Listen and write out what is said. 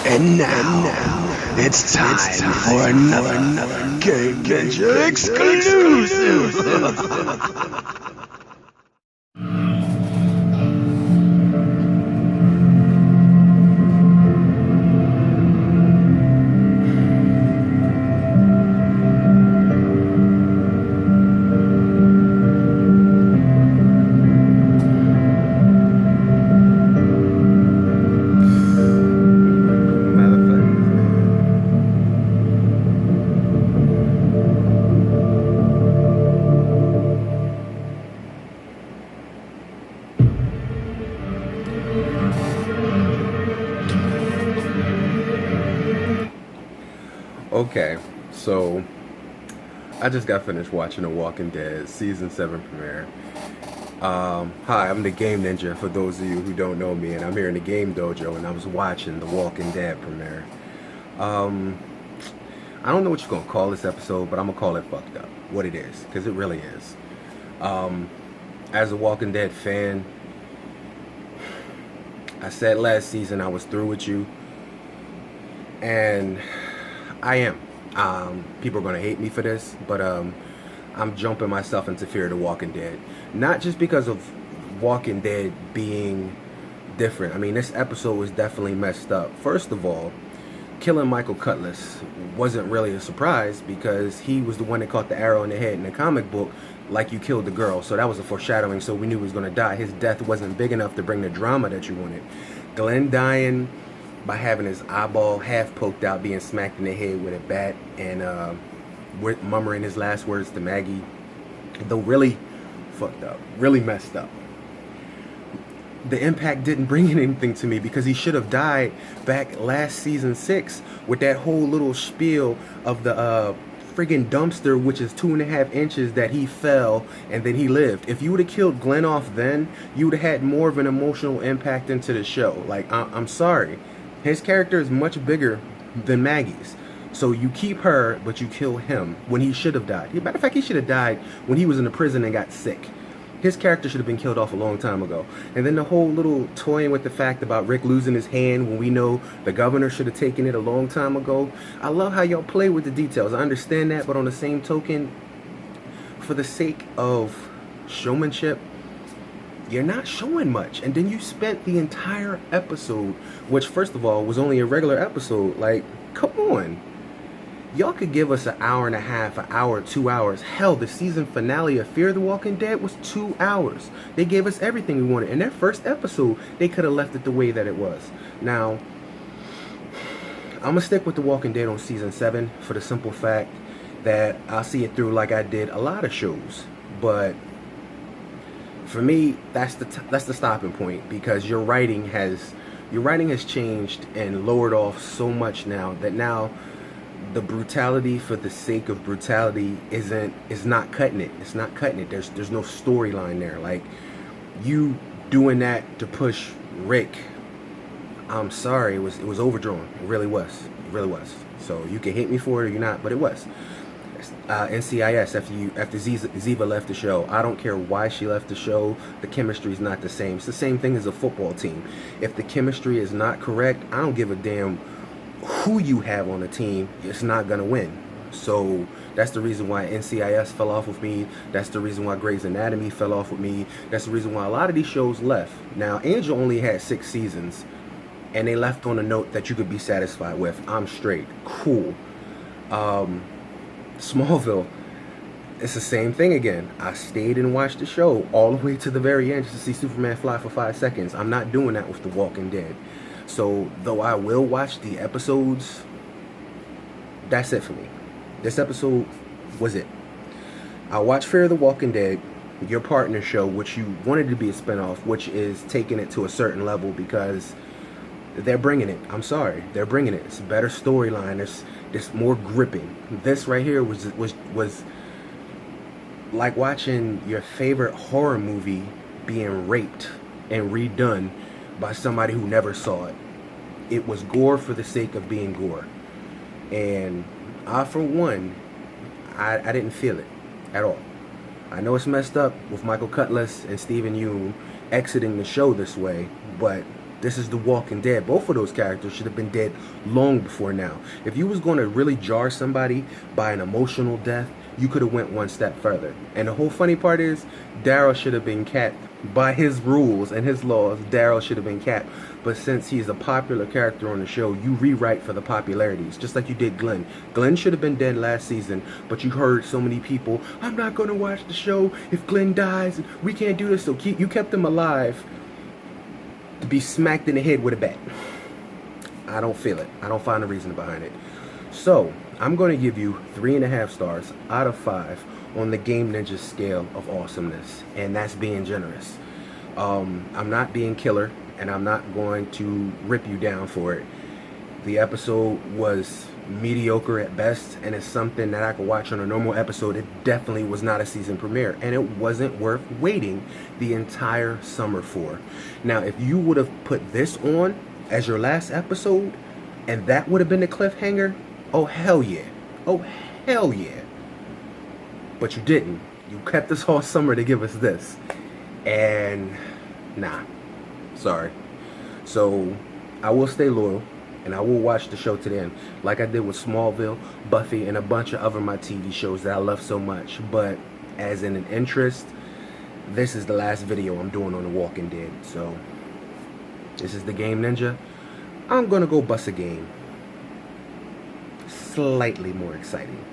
And now, it's time for another Game Ninja exclusive. Okay, so I just got finished watching The Walking Dead Season 7 premiere. Hi, I'm the Game Ninja, for those of you who don't know me, and I'm here in the Game Dojo, and I was watching The Walking Dead premiere. I don't know what you're going to call this episode, but I'm going to call it fucked up, what it is, because it really is. As a Walking Dead fan, I said last season I was through with you, and I am. People are going to hate me for this, but I'm jumping myself into fear of The Walking Dead. Not just because of Walking Dead being different. I mean, this episode was definitely messed up. First of all, killing Michael Cutlass wasn't really a surprise because he was the one that caught the arrow in the head in the comic book, like you killed the girl. So that was a foreshadowing, so we knew he was going to die. His death wasn't big enough to bring the drama that you wanted. Glenn dying by having his eyeball half poked out, being smacked in the head with a bat, and murmuring his last words to Maggie, though really fucked up, really messed up. The impact didn't bring anything to me because he should have died back last season 6 with that whole little spiel of the friggin' dumpster, which is 2.5 inches, that he fell and then he lived. If you would have killed Glenn off then, you would have had more of an emotional impact into the show. Like, I'm sorry. His character is much bigger than Maggie's. So you keep her, but you kill him when he should have died. Matter of fact, he should have died when he was in the prison and got sick. His character should have been killed off a long time ago. And then the whole little toying with the fact about Rick losing his hand when we know the governor should have taken it a long time ago. I love how y'all play with the details. I understand that, but on the same token, for the sake of showmanship, you're not showing much. And then you spent the entire episode, which first of all was only a regular episode, like, come on. Y'all could give us an hour and a half, an hour, 2 hours. Hell, the season finale of Fear the Walking Dead was 2 hours. They gave us everything we wanted. In their first episode, they could have left it the way that it was. Now, I'm going to stick with The Walking Dead on season 7 for the simple fact that I'll see it through like I did a lot of shows. But for me, that's the stopping point, because your writing has changed and lowered off so much now that now the brutality for the sake of brutality is not cutting it. It's not cutting it. There's no storyline there. Like, you doing that to push Rick, I'm sorry, it was overdrawn. It really was. It really was. So you can hate me for it or you're not, but it was. NCIS, after Ziva left the show, I don't care why she left the show, the chemistry is not the same. It's the same thing as a football team. If the chemistry is not correct, I don't give a damn who you have on the team, it's not gonna win. So that's the reason why NCIS fell off with me. That's the reason why Grey's Anatomy fell off with me. That's the reason why a lot of these shows left. Now, Angel only had 6 seasons, and they left on a note that you could be satisfied with. I'm straight. Cool. Smallville, it's the same thing again. I stayed and watched the show all the way to the very end just to see Superman fly for 5 seconds. I'm not doing that with The Walking Dead. So, though I will watch the episodes, that's it for me. This episode was it. I watched Fear of the Walking Dead, your partner show, which you wanted to be a spinoff, which is taking it to a certain level because they're bringing it. I'm sorry, they're bringing it. It's a better storyline. It's more gripping. This right here was like watching your favorite horror movie being raped and redone by somebody who never saw it. It was gore for the sake of being gore. And I, for one, I didn't feel it at all. I know it's messed up with Michael Cutlass and Steven Yeun exiting the show this way, but This is The Walking Dead. Both of those characters should have been dead long before now. If you was going to really jar somebody by an emotional death, you could have went one step further. And the whole funny part is, Daryl should have been capped. By his rules and his laws, Daryl should have been capped. But since he's a popular character on the show, you rewrite for the popularities, just like you did Glenn. Glenn should have been dead last season, but you heard so many people, I'm not going to watch the show if Glenn dies. We can't do this. So you kept him alive to be smacked in the head with a bat. I don't feel it. I don't find a reason behind it. So I'm going to give you 3.5 stars out of 5 on the Game Ninja scale of awesomeness, and that's being generous. I'm not being killer, and I'm not going to rip you down for it. The episode was mediocre at best, and it's something that I could watch on a normal episode. It definitely was not a season premiere, and it wasn't worth waiting the entire summer for. Now, if you would have put this on as your last episode, and that would have been the cliffhanger, oh hell yeah. Oh hell yeah. But you didn't. You kept this whole summer to give us this. And nah. Sorry. So I will stay loyal, and I will watch the show to the end, like I did with Smallville, Buffy, and a bunch of other my TV shows that I love so much. But as in an interest, this is the last video I'm doing on The Walking Dead. So this is the Game Ninja. I'm gonna go bust a game slightly more exciting.